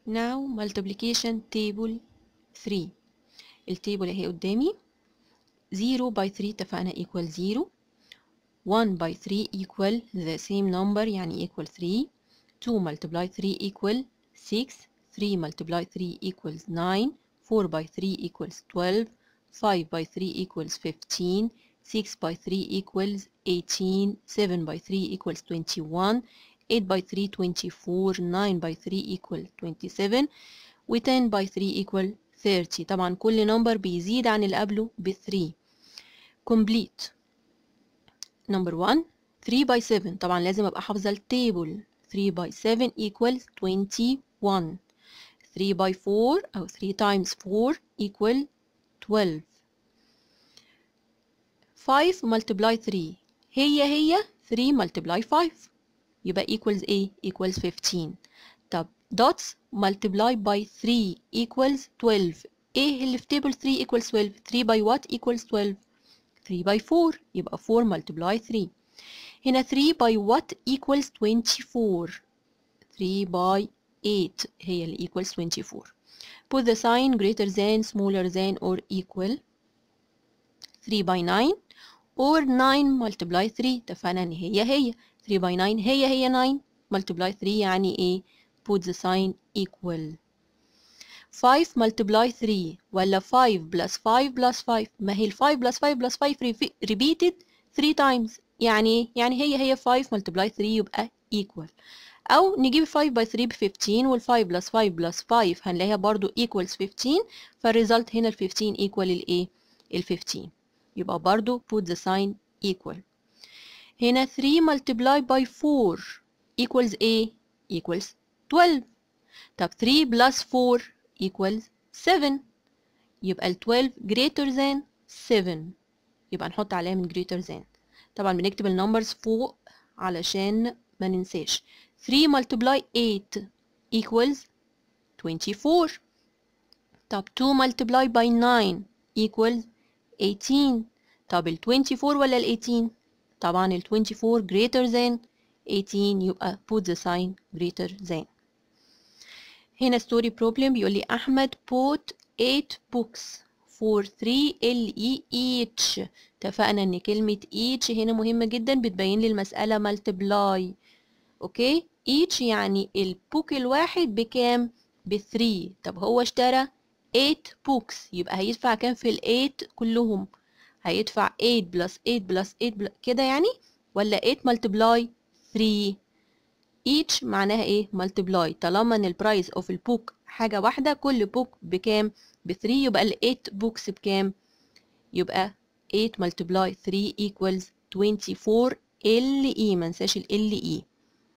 Now multiplication table 3. التيبل اهي قدامي. 0 by 3 اتفقنا equal 0. 1 by 3 equal the same number يعني equal 3. 2 multiply 3 equal 6. 3 multiply 3 equals 9. 4 by 3 equals 12. 5 by 3 equals 15. 6 by 3 equals 18. 7 by 3 equals 21. 8 by 3 24. 9 by 3 equal 27. و 10 by 3 equal 30. طبعا كل نمبر بيزيد عن اللي قبله ب 3. complete. number 1 3 by 7 طبعا لازم ابقى حافظه التيبل. 3 by 7 equals 21. 3 by 4 أو 3 times 4 equal 12. 5 multiply 3 هي 3 multiply 5 يبقى equals ايه؟ equals 15. طب dots multiply by 3 equals 12. ايه اللي في table 3 equals 12؟ 3 by what equals 12؟ 3 by 4 يبقى 4 multiply 3. هنا 3 by what equals 24. 3 by 8 هي اللي equals 24. Put the sign greater than, smaller than or equal 3 by 9 or 9 multiply 3. اتفقنا ان هي 3 by 9 هي 9 multiply 3 يعني ايه؟ put the sign equal. 5 multiply 3 ولا 5 plus 5 plus 5. ما هي ال 5 plus 5 plus 5 repeated 3 times يعني ايه؟ يعني هي 5 multiply 3 يبقى equal. أو نجيب 5 by 3 ب 15 وال 5 plus 5 plus 5 هنلاقيها برضو equals 15. فالريزلت هنا ال 15 equal الايه؟ ال 15. يبقى برضو put the sign equal. هنا 3 multiply by 4 equals ايه؟ equals 12. طب 3 plus 4 equals 7. يبقى ال 12 greater than 7. يبقى نحط علامة greater than. طبعا بنكتب النمبرز فوق علشان ما ننساش. 3 multiply 8 equals 24. طب 2 multiply by 9 equals 18. طب ال 24 ولا ال 18؟ طبعا ال 24 greater than 18 يبقى put the sign greater than. هنا story problem بيقول لي أحمد bought 8 books for 3 LE each. اتفقنا إن كلمة each هنا مهمة جدا بتبين لي المسألة multiply. اوكي each يعني البوك الواحد بكام؟ ب 3. طب هو اشترى 8 بوكس يبقى هيدفع كام في ال 8 كلهم؟ هيدفع 8 بلس 8 بلس 8 كده يعني، ولا 8 ملتبلاي 3؟ each معناها ايه؟ ملتبلاي. طالما ان البرايس اوف البوك حاجة واحدة كل بوك بكام؟ ب 3 يبقى ال 8 بوكس بكام؟ يبقى 8 ملتبلاي 3 equals 24 LE. منساش ال LE.